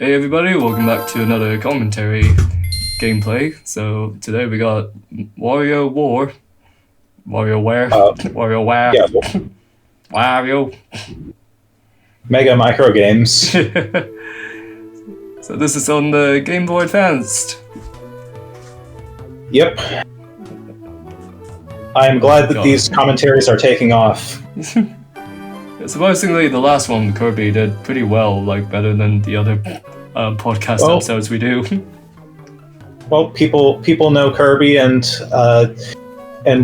Hey everybody, welcome back to another commentary gameplay. So today we got WarioWare, Yeah, Wario. Mega Micro Games. So this is on the Game Boy Advanced. Yep. I'm glad that these commentaries are taking off. Surprisingly, the last one, Kirby, did pretty well, like better than the other podcast episodes we do. Well, people know Kirby, and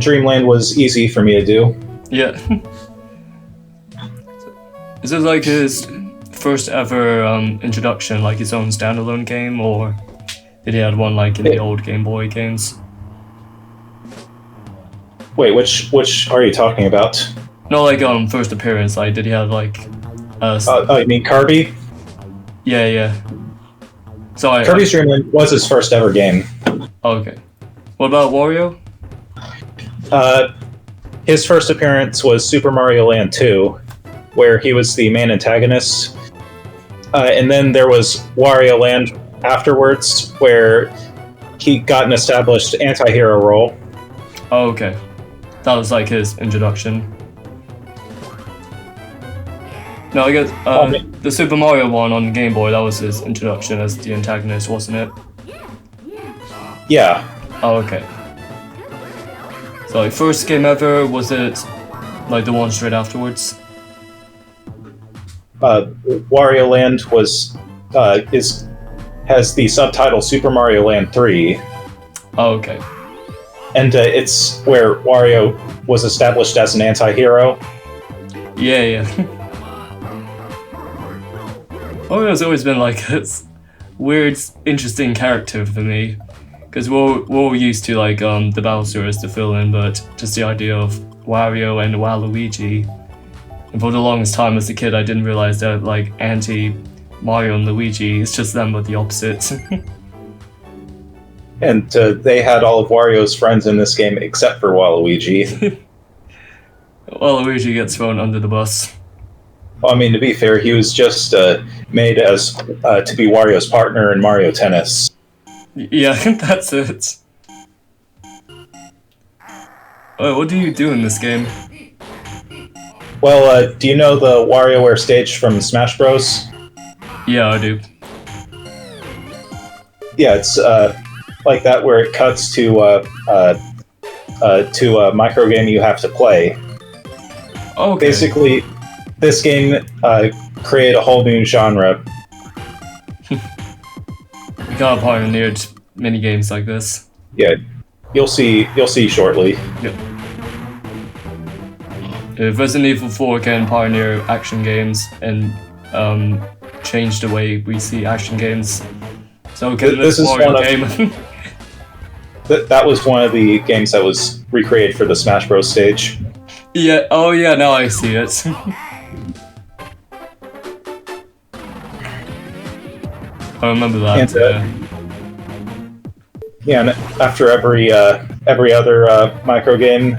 Dreamland was easy for me to do. Yeah. Is it like his first ever introduction, like his own standalone game, or did he have one like in the old Game Boy games? Wait, which are you talking about? No, like first appearance. Like, did he have like? You mean Kirby? Yeah. So Kirby's Dream Land was his first ever game. Okay. What about Wario? His first appearance was Super Mario Land 2, where he was the main antagonist. And then there was Wario Land afterwards, where he got an established anti-hero role. Oh, okay. That was like his introduction. No, I guess the Super Mario one on Game Boy, that was his introduction as the antagonist, wasn't it? Yeah. Oh, okay. So, like, first game ever, was it like the one straight afterwards? Wario Land has the subtitle Super Mario Land 3. Oh, okay. And it's where Wario was established as an anti-hero. Yeah. Mario's always been like this weird, interesting character for me, because we're all used to like the Bowser's to fill in, but just the idea of Wario and Waluigi. And for the longest time as a kid, I didn't realize that like anti-Mario and Luigi is just them but the opposite. And they had all of Wario's friends in this game except for Waluigi. Waluigi gets thrown under the bus. Well, I mean, to be fair, he was just made as to be Wario's partner in Mario Tennis. Yeah, that's it. What do you do in this game? Well, do you know the WarioWare stage from Smash Bros? Yeah, I do. Yeah, it's like that, where it cuts to a micro game you have to play. Okay. Basically, this game created a whole new genre. We kind of pioneered mini games like this. Yeah, you'll see shortly. Yep. If Resident Evil 4 can pioneer action games and change the way we see action games, so can this Mario game. That was one of the games that was recreated for the Smash Bros. Stage. Yeah. Oh yeah. Now I see it. I remember that. And after every other micro game,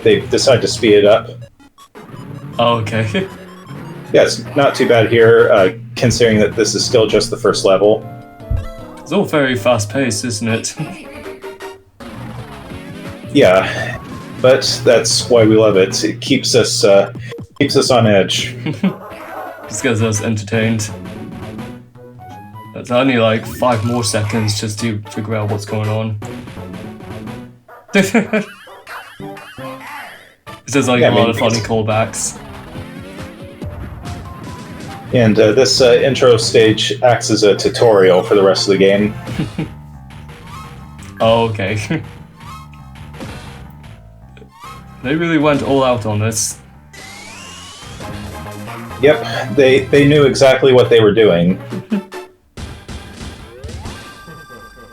they decide to speed it up. Oh, okay. Yeah, it's not too bad here, considering that this is still just the first level. It's all very fast-paced, isn't it? Yeah, but that's why we love it. It keeps us on edge. Just gets us entertained. That's only like 5 more seconds just to figure out what's going on. It's just like a lot of funny callbacks. And this intro stage acts as a tutorial for the rest of the game. Oh, okay. They really went all out on this. Yep, they knew exactly what they were doing.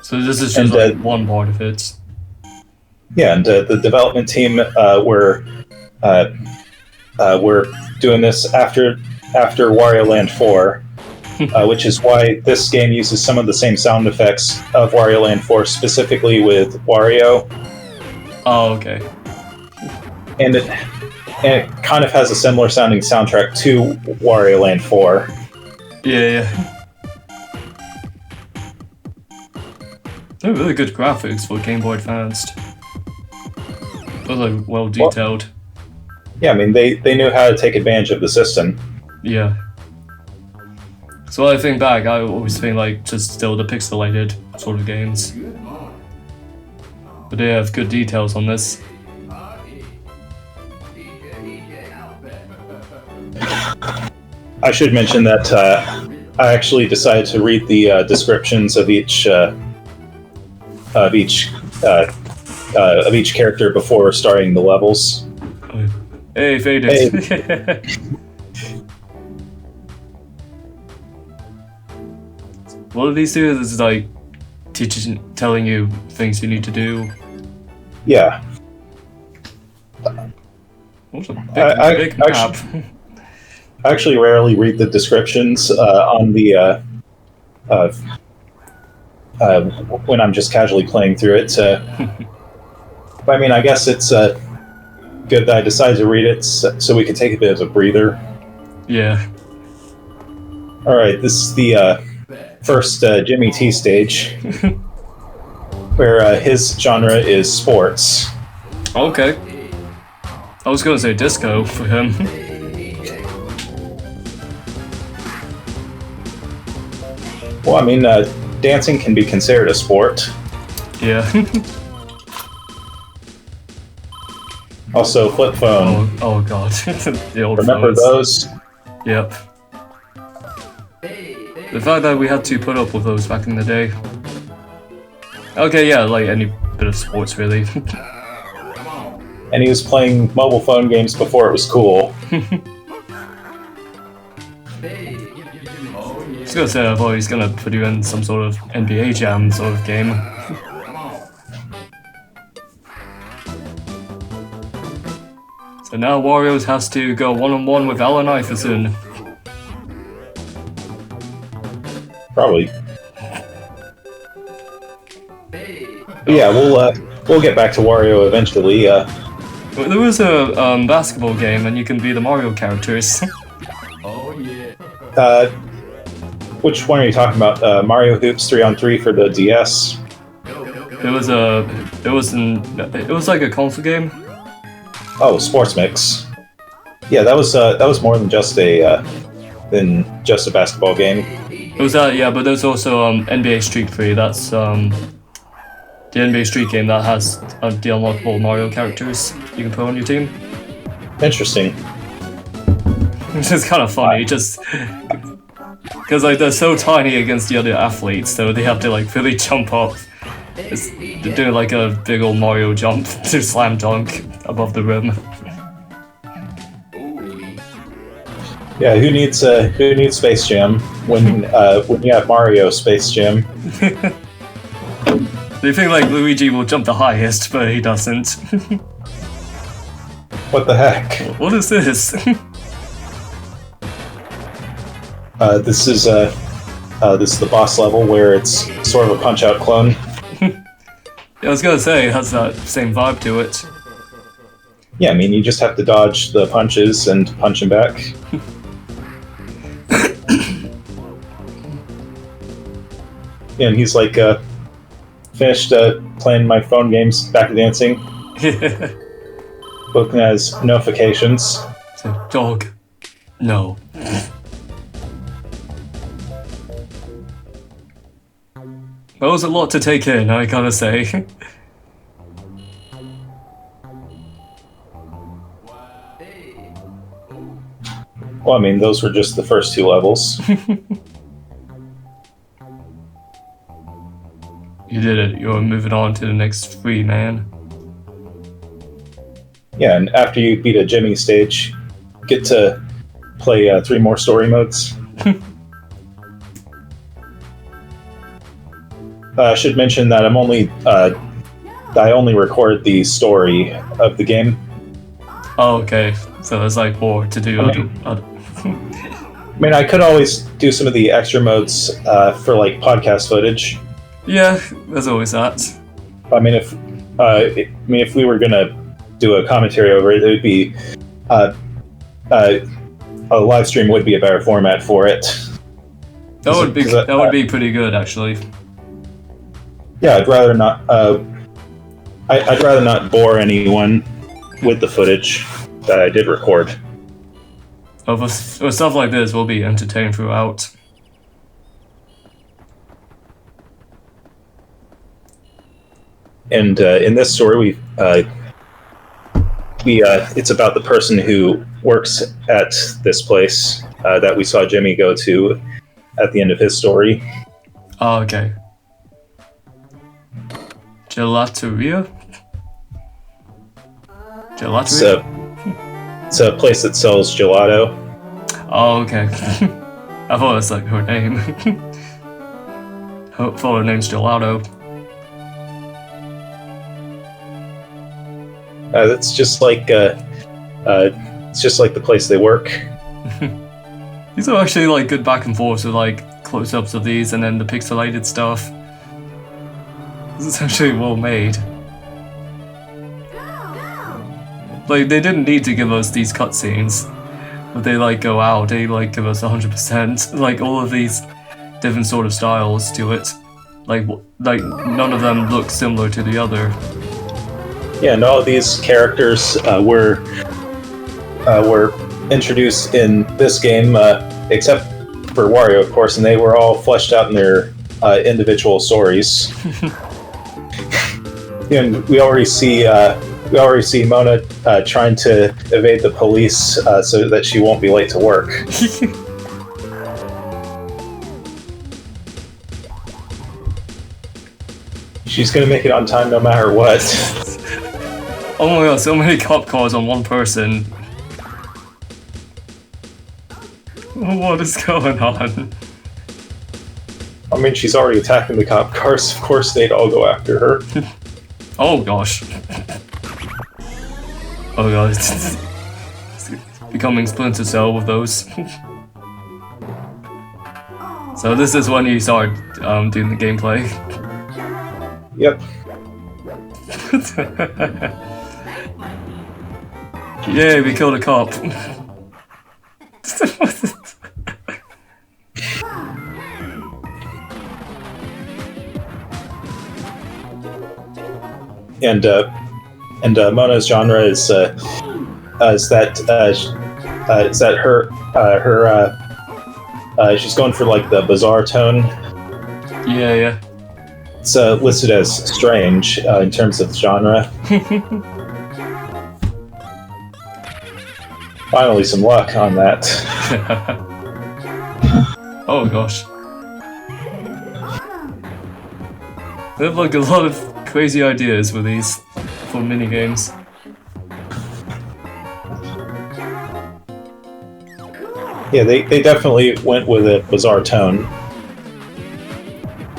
So this is just like one part of it. Yeah, and the development team were doing this after Wario Land 4, which is why this game uses some of the same sound effects of Wario Land 4, specifically with Wario. Oh, okay. And it kind of has a similar sounding soundtrack to Wario Land 4. Yeah. Oh, really good graphics for Game Boy Advanced. Those are well detailed. Yeah, I mean, they knew how to take advantage of the system. Yeah. So when I think back, I always think like just still the pixelated sort of games. But they have good details on this. I should mention that I actually decided to read the descriptions of each character before starting the levels. Hey, faded. Hey. What do these do? This is like telling you things you need to do. Yeah. What's a big map? I actually rarely read the descriptions on the when I'm just casually playing through it. But I mean, I guess it's good that I decided to read it so we could take a bit of a breather. Yeah. All right, this is the first Jimmy T stage, where his genre is sports. Okay. I was gonna say disco for him. Well, I mean, dancing can be considered a sport. Yeah. Also, flip phone. Oh god. The old Remember phones. those? Yep. The fact that we had to put up with those back in the day. Okay, yeah, like any bit of sports really. And he was playing mobile phone games before it was cool. I was gonna say I thought he's gonna put you in some sort of NBA Jam sort of game. So now Wario's has to go one-on-one with Alan Iverson. Probably. But yeah, we'll get back to Wario eventually. There was a basketball game and you can be the Mario characters. Which one are you talking about? Mario Hoops 3-on-3 for the DS? It was like a console game. Oh, Sports Mix. Yeah, that was more than just a basketball game. It was that, yeah, but there's also NBA Street 3. That's the NBA Street game that has the unlockable Mario characters you can put on your team. Interesting. Which is kind of funny, just because like they're so tiny against the other athletes, so they have to like really jump up. They're doing like a big old Mario jump to slam dunk above the rim. Yeah, who needs Space Jam when you have Mario Space Jam? They think like Luigi will jump the highest, but he doesn't. What the heck? What is this? This is the boss level where it's sort of a Punch-Out clone. Yeah, I was gonna say it has that same vibe to it. Yeah, I mean you just have to dodge the punches and punch him back. Yeah, and he's like finished playing my phone games, back to dancing. Looking at his notifications. So, dog. No. That was a lot to take in, I gotta say. Well, I mean, those were just the first two levels. You did it. You're moving on to the next three, man. Yeah, and after you beat a Jimmy stage, you get to play 3 more story modes. I should mention that I only record the story of the game. Oh, okay. So there's like more to do. I mean, I could always do some of the extra modes for like podcast footage. Yeah, there's always that. I mean, if we were gonna do a commentary over it, it would be a live stream would be a better format for it. That would be pretty good, actually. Yeah, I'd rather not. I'd rather not bore anyone with the footage that I did record. For stuff like this, we'll be entertained throughout. And in this story, it's about the person who works at this place that we saw Jimmy go to at the end of his story. Oh, okay. Gelateria? It's a place that sells gelato. Oh, okay. I thought it was like her name. Her full name's Gelato. It's just like the place they work. These are actually like good back and forth with like close-ups of these and then the pixelated stuff. This is actually well made. Like, they didn't need to give us these cutscenes, but they like go out, they like give us 100%, like all of these different sort of styles to it. Like none of them look similar to the other. Yeah, and all of these characters were introduced in this game, except for Wario, of course, and they were all fleshed out in their individual stories. And we already see Mona trying to evade the police so that she won't be late to work. She's gonna make it on time no matter what. Oh my god, so many cop cars on one person. What is going on? I mean, she's already attacking the cop cars. Of course, they'd all go after her. Oh gosh. Oh god, it's becoming Splinter Cell with those. So this is when you start doing the gameplay. Yep. Yay, we killed a cop. And Mona's genre is that she's going for like the bizarre tone. Yeah. It's listed as strange in terms of genre. Finally, some luck on that. Oh gosh. They have like a lot of crazy ideas with these for minigames. Yeah, they definitely went with a bizarre tone.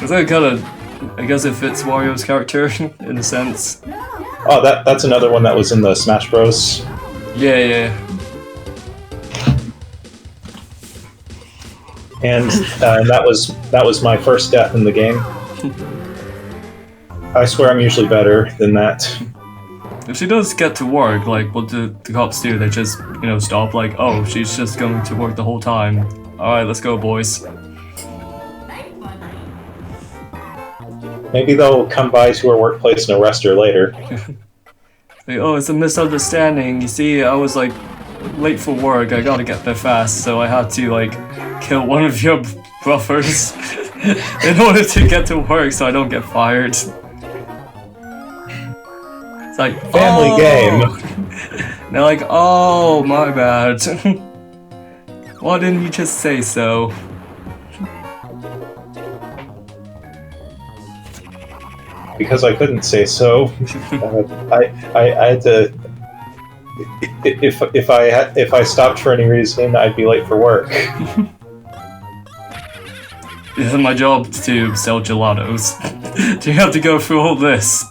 Is that kind of, I guess it fits Wario's character in a sense. Oh, that's another one that was in the Smash Bros. Yeah. And that was my first death in the game. I swear I'm usually better than that. If she does get to work, like, what do the cops do? They just, stop, like, oh, she's just going to work the whole time. Alright, let's go, boys. Maybe they'll come by to her workplace and arrest her later. Like, oh, it's a misunderstanding. You see, I was, like, late for work. I gotta get there fast, so I had to, like, kill one of your brothers in order to get to work so I don't get fired. It's like, family game. They're like, oh, my bad. Why didn't you just say so? Because I couldn't say so. I had to. If I stopped for any reason, I'd be late for work. It's my job to sell gelatos. Do you have to go through all this?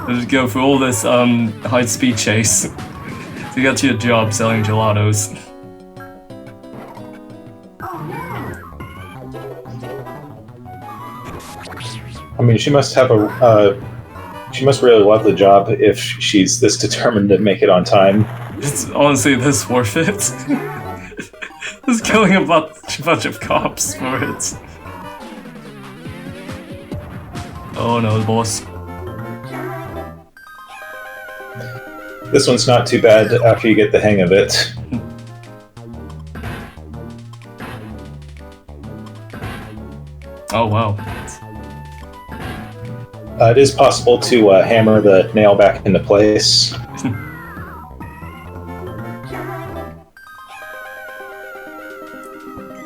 Just go through all this high-speed chase to get to your job selling gelatos. I mean, she must she must really love the job if she's this determined to make it on time. It's honestly this worth it. Just killing a bunch of cops for it. Oh no, boss. This one's not too bad after you get the hang of it. Oh wow. It is possible to hammer the nail back into place.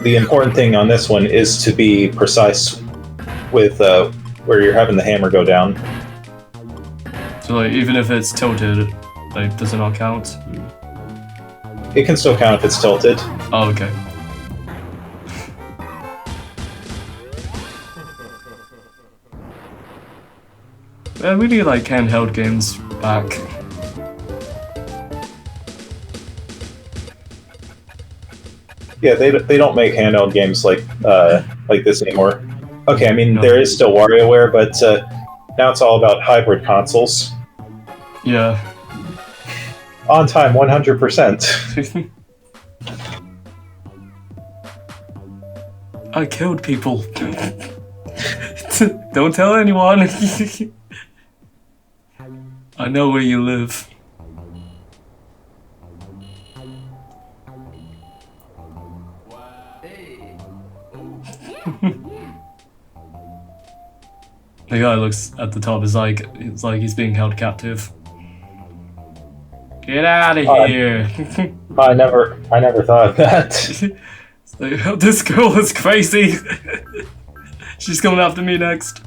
The important thing on this one is to be precise with where you're having the hammer go down. So like, even if it's tilted, like, does it not count? It can still count if it's tilted. Oh, okay. I really like handheld games back. Yeah, they don't make handheld games like this anymore. Okay, I mean, No. there is still WarioWare, but now it's all about hybrid consoles. Yeah. On time, 100%. I killed people. Don't tell anyone. I know where you live. The guy looks at the top. It's like he's being held captive. Get out of here! I never thought of that. It's like, oh, this girl is crazy. She's coming after me next.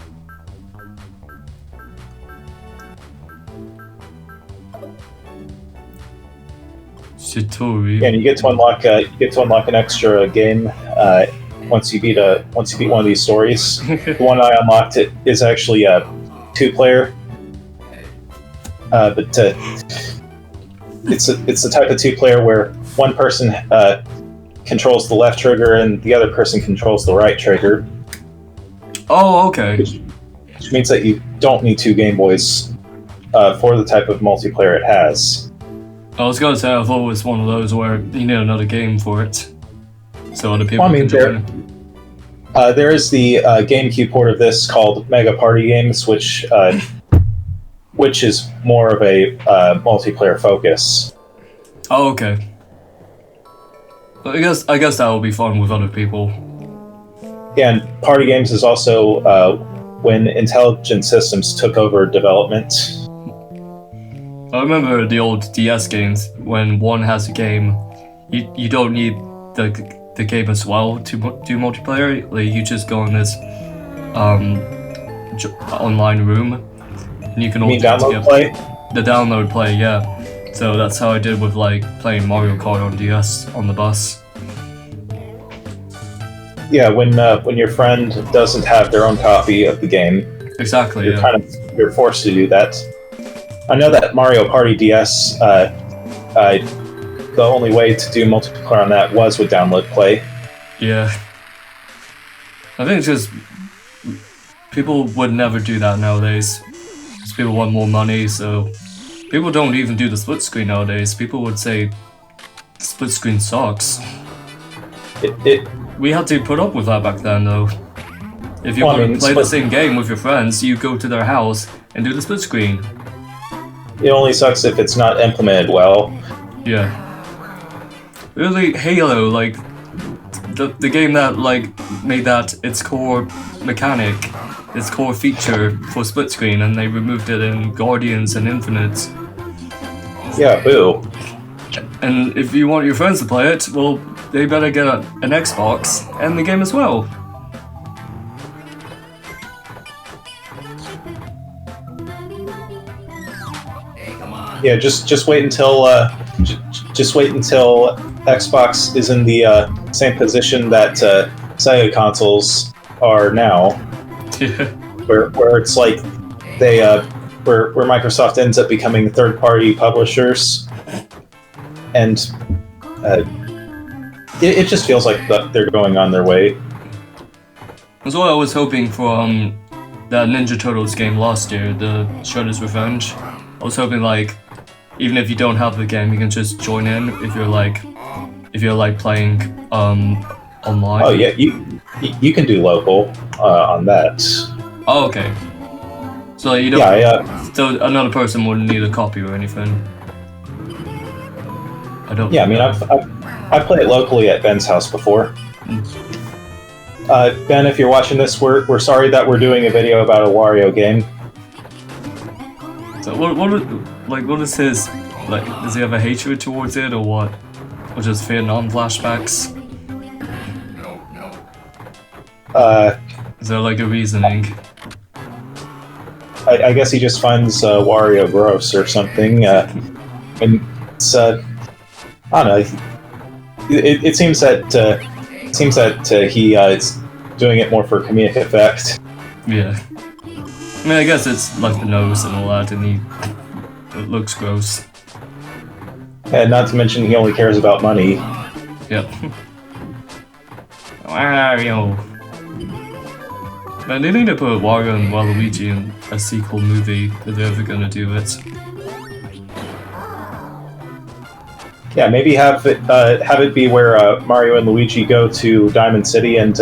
Shitori. And you get to unlock an extra game once you beat one of these stories. The one I unlocked is actually a 2-player, but it's the type of 2-player where one person controls the left trigger and the other person controls the right trigger. Oh, okay. Which means that you don't need 2 Game Boys for the type of multiplayer it has. I was gonna say I thought it was one of those where you need another game for it, so other people. Well, I mean, can join. there is the GameCube port of this called Mega Party Games, which is more of a multiplayer focus. Oh, okay. I guess that will be fun with other people. Yeah, and Party Games is also when Intelligent Systems took over development. I remember the old DS games when one has a game, you don't need the game as well to do multiplayer. Like, you just go in this online room and you can all do it download together. play? The download play, yeah. So that's how I did with like playing Mario Kart on DS on the bus. Yeah, when your friend doesn't have their own copy of the game, Exactly. you're forced to do that. I know that Mario Party DS, the only way to do multiplayer on that was with download play. Yeah. I think it's just people would never do that nowadays. Because people want more money, so people don't even do the split screen nowadays. People would say split screen sucks. We had to put up with that back then, though. If you want to play the same game with your friends, you go to their house and do the split screen. It only sucks if it's not implemented well. Yeah. Really, Halo, like the game that like made that its core mechanic, its core feature for split screen, and they removed it in Guardians and Infinite. Yeah, boo. And if you want your friends to play it, well, they better get an Xbox and the game as well. Yeah, just wait until Xbox is in the same position that Sega consoles are now, where it's like they where Microsoft ends up becoming third-party publishers, and it just feels like they're going on their way. That's what I was hoping for that Ninja Turtles game last year, the Shredder's Revenge. I was hoping like, even if you don't have the game, you can just join in if you're like playing online. Oh yeah, you can do local on that. Oh, okay. So you don't. Yeah, So another person wouldn't need a copy or anything. I don't. yeah. I mean, I've played it locally at Ben's house before. Ben, if you're watching this, we're sorry that we're doing a video about a Wario game. So what is his like? Does he have a hatred towards it or what? Or just Vietnam flashbacks? Is there like a reasoning? I guess he just finds Wario gross or something. And it's I don't know. It seems that he is doing it more for comedic effect. Yeah. I mean, I guess it's like the nose and all that, and it looks gross. And not to mention, he only cares about money. Yep. Wario. Man, they need to put Wario and Waluigi in a sequel movie if they're ever gonna do it. Yeah, maybe have it be where Mario and Luigi go to Diamond City and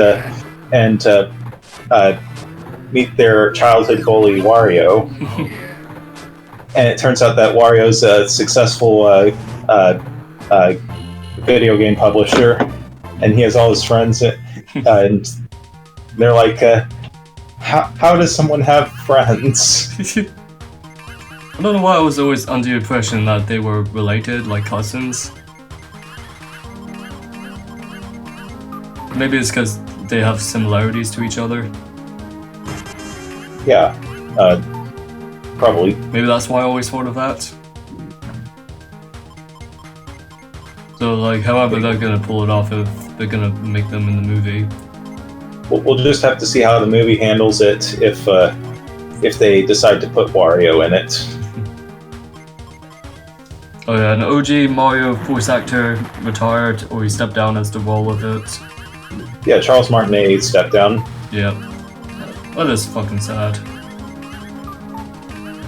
meet their childhood goalie Wario, and it turns out that Wario's a successful video game publisher, and he has all his friends, and they're like, how does someone have friends? I don't know why I was always under the impression that they were related, like cousins. Maybe it's because they have similarities to each other. Yeah, probably. Maybe that's why I always thought of that. So, like, however they're gonna pull it off if they're gonna make them in the movie. We'll just have to see how the movie handles it if they decide to put Wario in it. Oh yeah, an OG Mario voice actor retired, or he stepped down as the role of it. Yeah, Charles Martinet stepped down. Yep. That is fucking sad.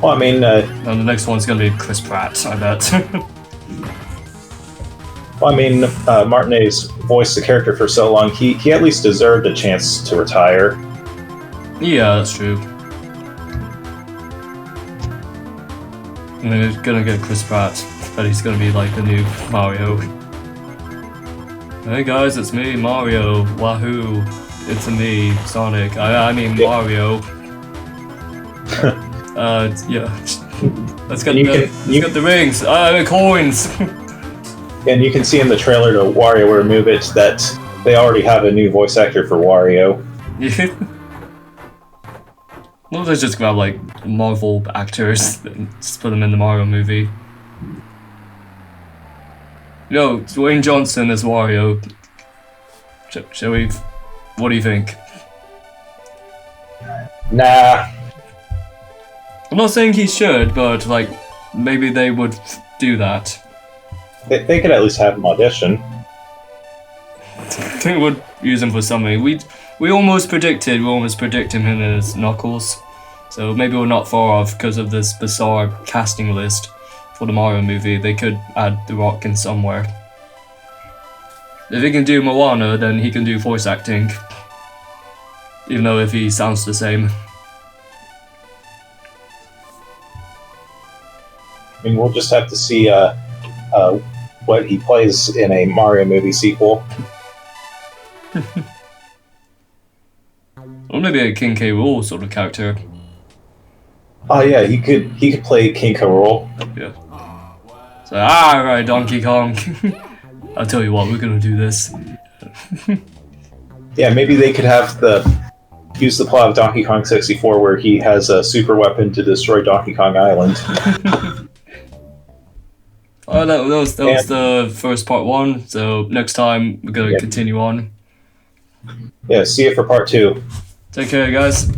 Well, I mean, And the next one's gonna be Chris Pratt, I bet. Martinet's voiced the character for so long, he at least deserved a chance to retire. Yeah, that's true. And they're gonna get Chris Pratt, but he's gonna be like the new Mario. Hey guys, it's me, Mario. Wahoo! It's me, Sonic. I mean Mario. Yeah. Let's get the rings. The coins. And you can see in the trailer to WarioWare Move It that they already have a new voice actor for Wario. Yeah. What if they just grab like Marvel actors and just put them in the Mario movie? Yo, Dwayne Johnson as Wario. Shall we? What do you think? Nah. I'm not saying he should, but like maybe they would do that. They could at least have him audition. They would use him for something. We almost predicted him as Knuckles, so maybe we're not far off because of this bizarre casting list for the Mario movie. They could add The Rock in somewhere. If he can do Moana, then he can do voice acting, even though if he sounds the same. I mean, we'll just have to see what he plays in a Mario movie sequel. Or maybe a King K. Rool sort of character. Oh yeah, he could play King K. Rool. Yeah. So alright, Donkey Kong. I'll tell you what, we're gonna do this. Yeah, maybe they could use the plot of Donkey Kong 64 where he has a super weapon to destroy Donkey Kong Island. Oh, that was the first part 1, so next time we're gonna continue on. Yeah, see you for part 2. Take care, guys.